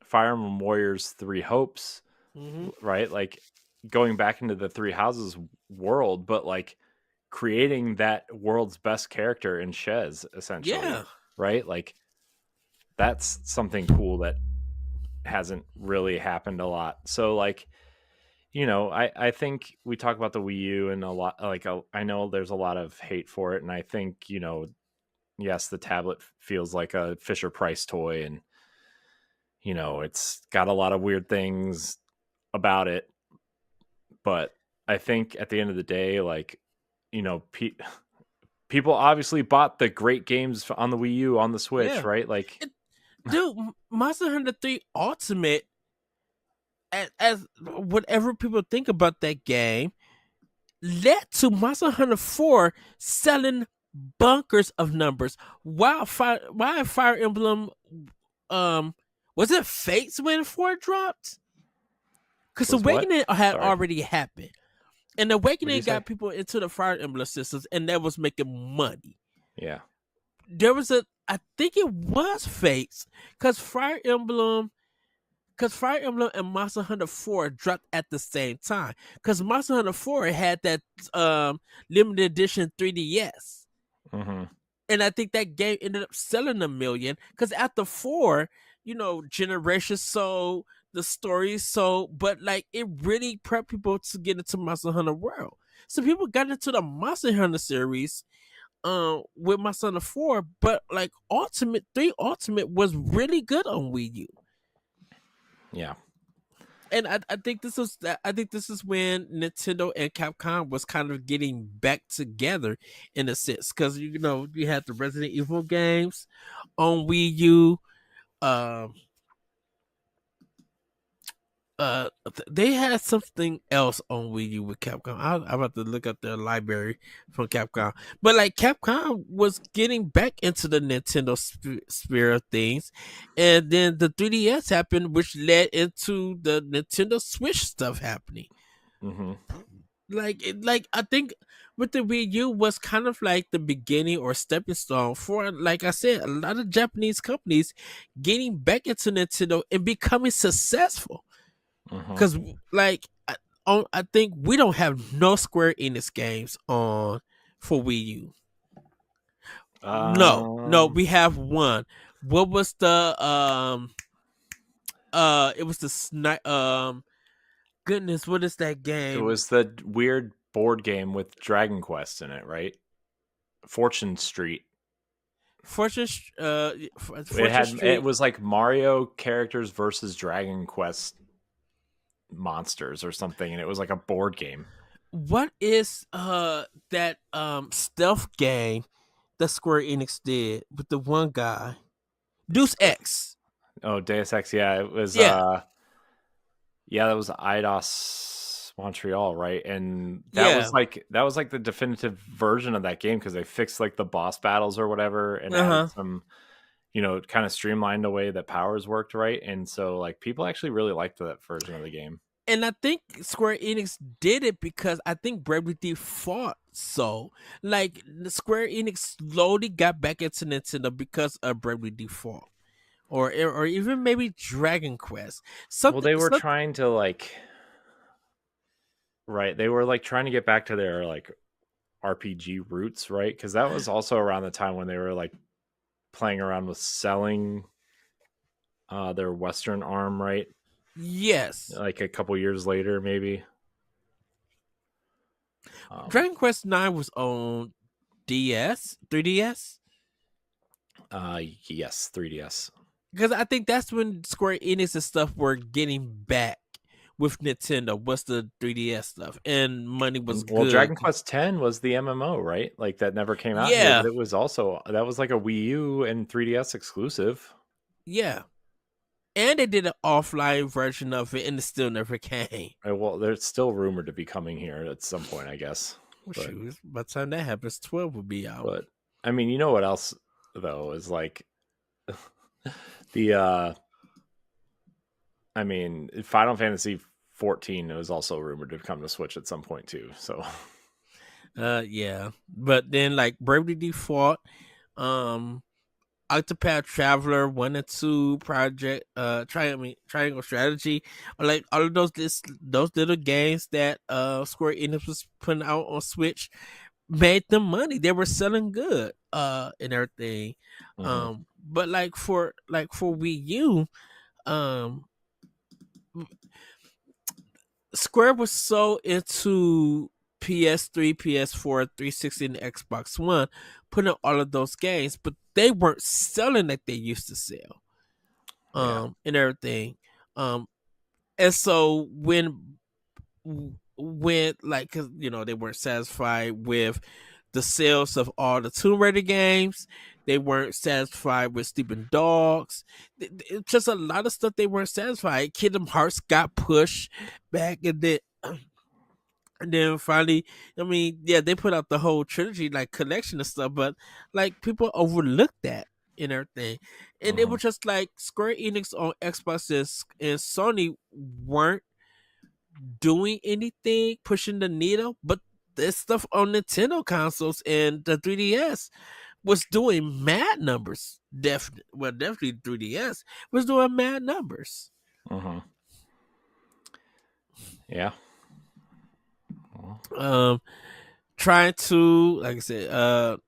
Fire Emblem Warriors Three Hopes, Mm-hmm. right? Like going back into the Three Houses world, but like creating that world's best character in Shez, essentially, Yeah, right? Like that's something cool that hasn't really happened a lot. So like, you know, I think we talk about the Wii U and a lot like I know there's a lot of hate for it, and I think, you know, yes, the tablet feels like a Fisher Price toy, and you know, it's got a lot of weird things about it, but I think at the end of the day, like, you know, people obviously bought the great games on the Wii U on the Switch, yeah. right? Like, Dude, Monster Hunter 3 Ultimate, as whatever people think about that game, led to Monster Hunter 4 selling bunkers of numbers. Why Fire Emblem, was it Fates when 4 dropped? Because was what? Awakening had Sorry, already happened. And what did you Awakening say? got people into the Fire Emblem systems, and that was making money. Yeah. There was I think it was Fates, because Fire Emblem and Monster Hunter 4 dropped at the same time. Because Monster Hunter 4 had that limited edition 3DS. Mm-hmm. And I think that game ended up selling 1,000,000. Because after 4, you know, Generations sold, the stories sold, but like it really prepped people to get into Monster Hunter World. So people got into the Monster Hunter series with Monster Hunter 4, but like Ultimate 3 Ultimate was really good on Wii U. Yeah. And I think this is when Nintendo and Capcom was kind of getting back together in a sense, because you know you had the Resident Evil games on Wii U. Um, they had something else on Wii U with Capcom. I'm about to look up their library from Capcom, but like Capcom was getting back into the Nintendo sphere of things, and then the 3DS happened, which led into the Nintendo Switch stuff happening. Mm-hmm. Like I think with the Wii U was kind of like the beginning or stepping stone for, like I said, a lot of Japanese companies getting back into Nintendo and becoming successful. Mm-hmm. Because like I think we don't have no Square Enix games on for Wii U. No, Um, we have one. What was the it was the goodness, what is that it game? was the weird board game with Dragon Quest in it, right? Fortune Street. Fortune Fortune It Street. was like Mario characters versus Dragon Quest monsters or something, and it was like a board game. What is that stealth game that Square Enix did with the one guy? Deuce X. Oh, Deus Ex, yeah, it was Yeah. yeah, that was Eidos Montreal, right? And Yeah. that was like the definitive version of that game because they fixed like the boss battles or whatever and added Uh-huh. some, you know, kind of streamlined the way that powers worked, right? And so like people actually really liked that version of the game. And I think Square Enix did it because I think Bravely Default. So, like, Square Enix slowly got back into Nintendo because of Bravely Default, or even maybe Dragon Quest. Well, Something. they were trying to like right. They were like trying to get back to their like RPG roots, right? Because that was also around the time when they were like playing around with selling their Western arm, right? Yes. Like a couple years later, maybe. Dragon Quest Nine was on DS, 3DS. Yes, 3DS. Because I think that's when Square Enix and stuff were getting back with Nintendo. What's the 3DS stuff? And money was Well, good. Dragon Quest X was the MMO, right? Like that never came out here, Yeah. but it was also that was like a Wii U and 3DS exclusive. Yeah. And they did an offline version of it and it still never came. Well, there's still rumored to be coming here at some point, I guess. Well, But, shoot, by the time that happens, 12 will be out. but I mean, you know what else though is like the I mean, Final Fantasy 14 was also rumored to come to Switch at some point too. So Yeah. But then like Bravely Default, Octopath Traveler 1 and 2 project, Triangle Strategy, or like all of those little games that Square Enix was putting out on Switch made them money. They were selling good, and everything. But like for Wii U, Square was so into PS3, PS4, 360, and Xbox One, putting out all of those games, but they weren't selling like they used to sell. And everything. And so when like, cause they weren't satisfied with the sales of all the Tomb Raider games. They weren't satisfied with Sleeping Dogs. Just a lot of stuff they weren't satisfied. Kingdom Hearts got pushed back, and then finally, I mean, yeah, they put out the whole trilogy like collection of stuff, but like people overlooked that and everything, and it was just like Square Enix on Xbox and Sony weren't doing anything, pushing the needle, but this stuff on Nintendo consoles and the 3DS was doing mad numbers. Definitely 3DS was doing mad numbers. Yeah. Trying to, like I said,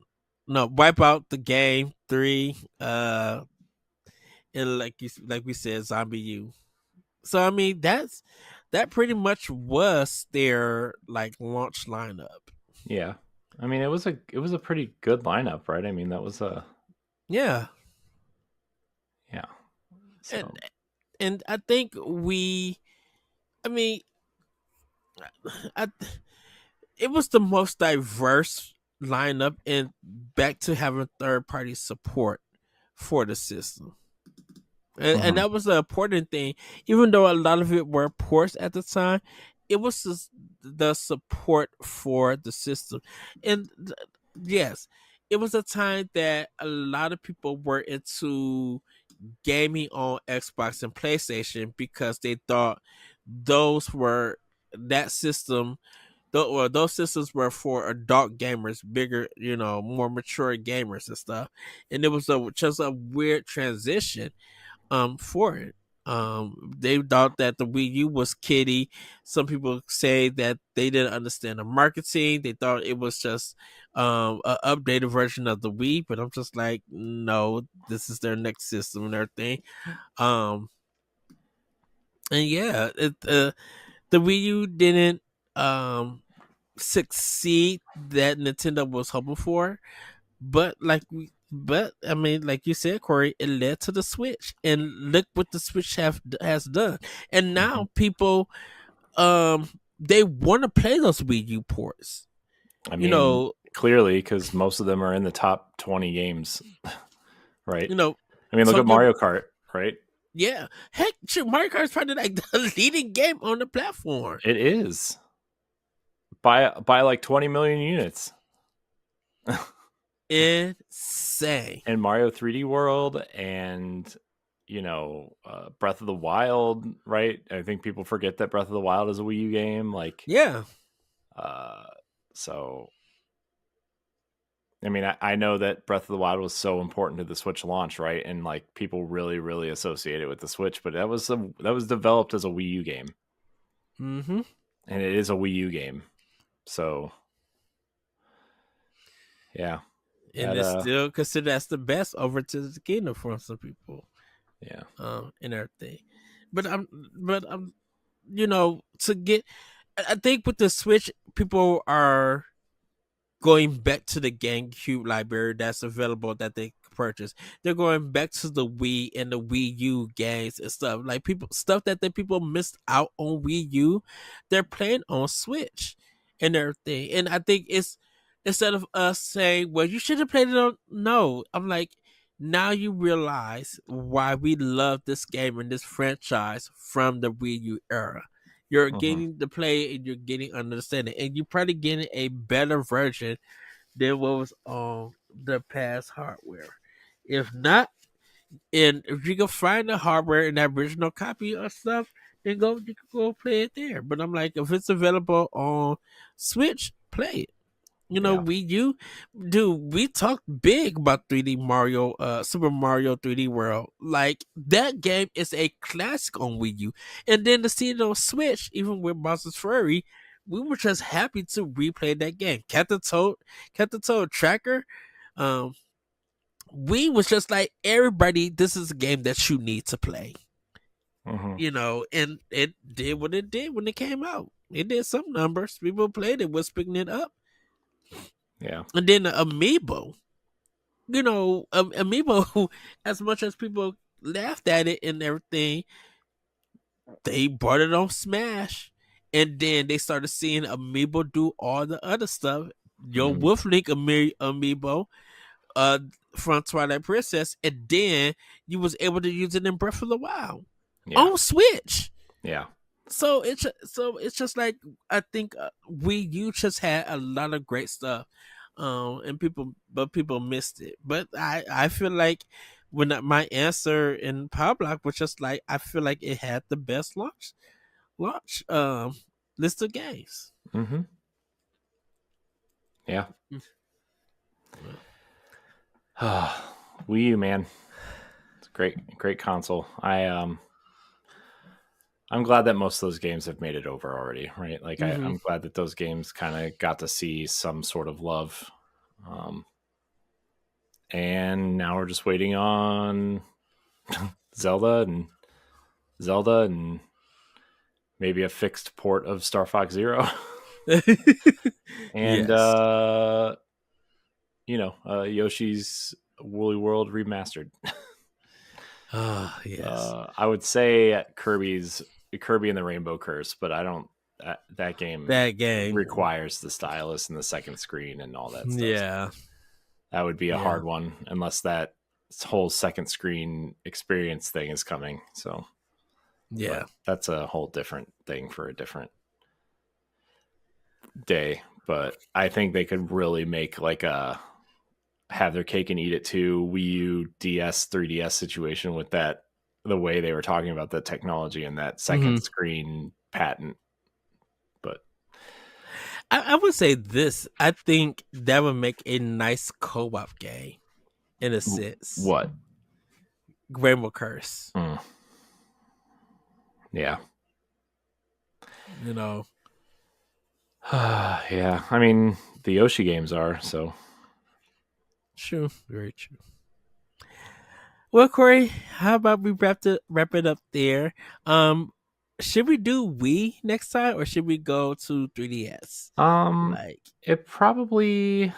wipe out the game 3, and like we said, Zombie U. So I mean, that pretty much was their like launch lineup. Yeah. I mean, it was a pretty good lineup, right? I mean, that was yeah. So. And I think it was the most diverse lineup, and back to having third party support for the system. And that was the important thing. Even though a lot of it were ports at the time, it was just the support for the system. And yes, it was a time that a lot of people were into gaming on Xbox and PlayStation because they thought those systems were for adult gamers, bigger, more mature gamers and stuff. And it was just a weird transition for it. They thought that the Wii U was kiddie. Some people say that they didn't understand the marketing. They thought it was just an updated version of the Wii, but I'm just like, no, this is their next system and everything. And yeah, the Wii U didn't succeed that Nintendo was hoping for, but I mean, like you said, Corey, it led to the Switch, and look what the Switch has done. And now people, they want to play those Wii U ports. I mean, clearly, because most of them are in the top 20 games, right? I mean, look at Mario Kart, right? Yeah, heck, Mario Kart is probably like the leading game on the platform. It is by like 20 million units. Insane. And Mario 3D World and Breath of the Wild, right? I think people forget that Breath of the Wild is a Wii U game. Like, yeah. So I mean, I know that Breath of the Wild was so important to the Switch launch, right? And like people really, really associate it with the Switch, but that was developed as a Wii U game. and it is a Wii U game. So, yeah, And it's still considered as the best over to the kingdom for some people. Yeah. And everything. But I'm to get I think with the Switch, people are going back to the GameCube library that's available that they purchase. They're going back to the Wii and the Wii U games and stuff. Like stuff that the people missed out on Wii U, they're playing on Switch and everything. And I think it's instead of us saying, well, you should have played it on no, I'm like, now you realize why we love this game and this franchise from the Wii U era. You're getting to play and you're getting understanding, and you're probably getting a better version than what was on the past hardware. If not, and if you can find the hardware in that original copy or stuff, then you can go play it there. But I'm like, if it's available on Switch, play it. Wii U, dude, we talked big about 3D Mario, Super Mario 3D World. Like, that game is a classic on Wii U. And then to see it on Switch, even with Bowser's Fury, we were just happy to replay that game. Captain Toad Tracker, we was just like, everybody, this is a game that you need to play. And it did what it did when it came out. It did some numbers. People played it, was picking it up. Yeah. And then the Amiibo. Amiibo, as much as people laughed at it and everything, they brought it on Smash. And then they started seeing Amiibo do all the other stuff. Your Wolf Link Amiibo from Twilight Princess. And then you was able to use it in Breath of the Wild. On Switch. Yeah. So it's just like, I think Wii U just had a lot of great stuff, and people missed it. But I feel like when my answer in Power Block was just like, I feel like it had the best launch list of games. Yeah. Wii U, man, it's a great console. I'm glad that most of those games have made it over already, right? Like, I'm glad that those games kind of got to see some sort of love. And now we're just waiting on Zelda and maybe a fixed port of Star Fox Zero. And, Yoshi's Woolly World remastered. Yes. I would say Kirby and the Rainbow Curse, but I don't. That game requires the stylus and the second screen and all that stuff. Yeah, that would be a hard one unless that whole second screen experience thing is coming. So, but that's a whole different thing for a different day. But I think they could really make like a have their cake and eat it too Wii U, DS, 3DS situation with that, the way they were talking about the technology and that second screen patent. But I would say this. I think that would make a nice co-op game in a sense. What? Rainbow Curse. Yeah. Yeah. I mean, the Yoshi games are, so. True. Very true. Well, Corey, how about we wrap it up there? Should we do Wii next time, or should we go to 3DS? It probably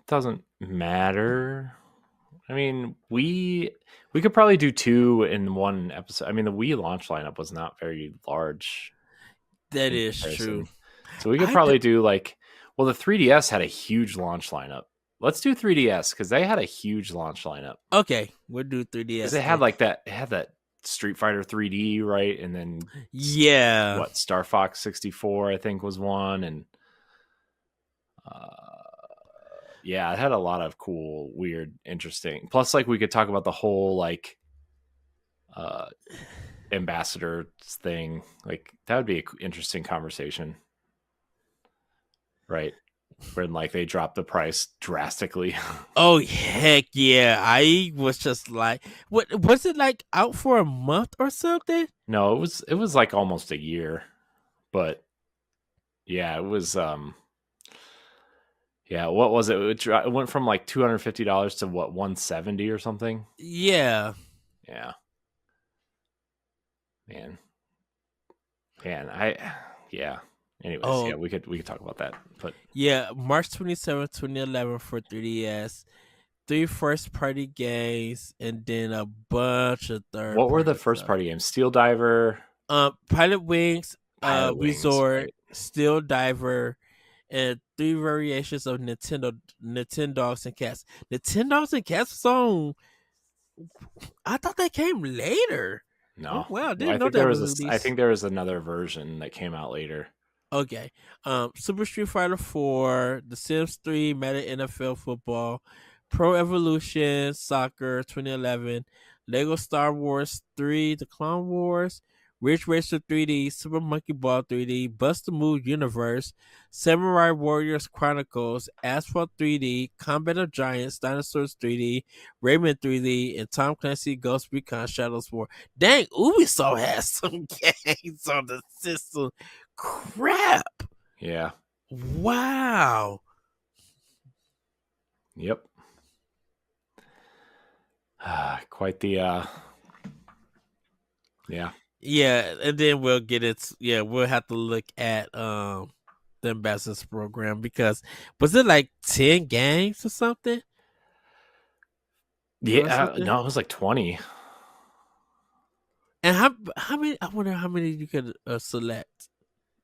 doesn't matter. I mean, we could probably do 2 in one episode. I mean, the Wii launch lineup was not very large. That is true. So we could probably do the 3DS had a huge launch lineup. Let's do 3DS because they had a huge launch lineup. Okay, we'll do 3DS. Because it had that Street Fighter 3D, right? And then Star Fox 64, I think, was one, and it had a lot of cool, weird, interesting. Plus, we could talk about the whole ambassador thing. That would be an interesting conversation, right? When they dropped the price drastically. Oh heck yeah! I was just like, what was it out for a month or something? No, it was almost a year, but Yeah, it was. Yeah, what was it? It went from like $250 to what, $170 or something. Yeah. Yeah. Man. Yeah. Anyways, yeah, Oh, we could talk about that. But yeah. March 27th, 2011 for 3DS. 3 first party games, and then a bunch of third what were the party first stuff. party games? Steel Diver, Pilot Wings, Wings, Resort, right? Steel Diver, and 3 variations of Nintendogs and Cats. Nintendogs and Cats song. I thought that came later. Oh No. wow, Well, didn't know that was I released. think there was another version that came out later. Okay. Super Street Fighter 4, The Sims 3, Meta NFL Football, Pro Evolution Soccer 2011, Lego Star Wars 3, The Clone Wars, Ridge Racer 3D, Super Monkey Ball 3D, Bust the Move Universe, Samurai Warriors Chronicles, Asphalt 3D, Combat of Giants, Dinosaurs 3D, Rayman 3D, and Tom Clancy Ghost Recon Shadows War. Dang, Ubisoft has some games on the system. Crap. Yeah. Wow. Yep. Quite the yeah. Yeah, and then we'll get it. Yeah, we'll have to look at the ambassadors program, because was it like 10 games or something? Yeah, no, it was like 20. And how many? I wonder how many you could select.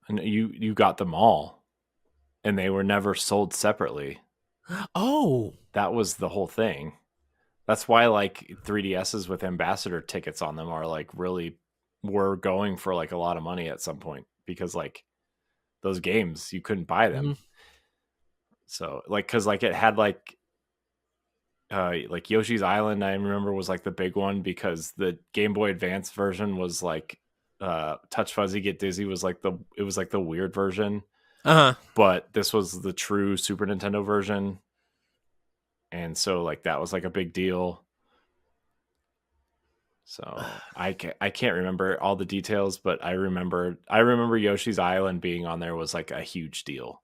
And you got them all, and they were never sold separately. Oh, That was the whole thing. That's why like 3DSs with ambassador tickets on them are like really were going for like a lot of money at some point, because like those games you couldn't buy them. mhm. So like, cause like it had like Yoshi's Island, I remember, was like the big one, because the Game Boy Advance version was like Touch Fuzzy Get Dizzy was like the weird version. But this was the true Super Nintendo version. And so like that was like a big deal. So I can't remember all the details, but I remember Yoshi's Island being on there was like a huge deal.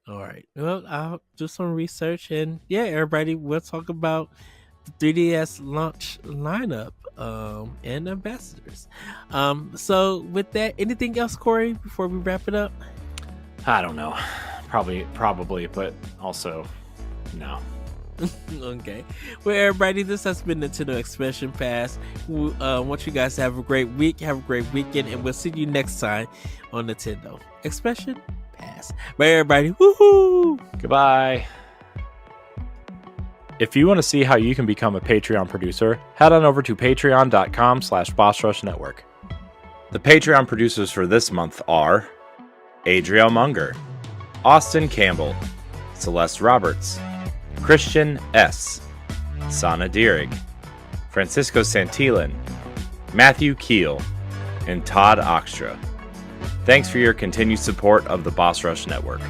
All right. Well, I'll do some research, and yeah, everybody, we'll talk about the 3DS launch lineup and ambassadors. So with that, anything else, Corey, before we wrap it up? I don't know. Probably, but also no. Okay. Well, everybody, this has been Nintendo Expansion Pass. We want you guys to have a great week, have a great weekend, and we'll see you next time on Nintendo Expansion Pass. Bye, everybody. Woohoo! Goodbye. If you want to see how you can become a Patreon producer, head on over to patreon.com/BossRushNetwork. The Patreon producers for this month are Adriel Munger, Austin Campbell, Celeste Roberts, Christian S., Sana Dirrig, Francisco Santillan, Matthew Keel, and Todd Oxtra. Thanks for your continued support of the Boss Rush Network.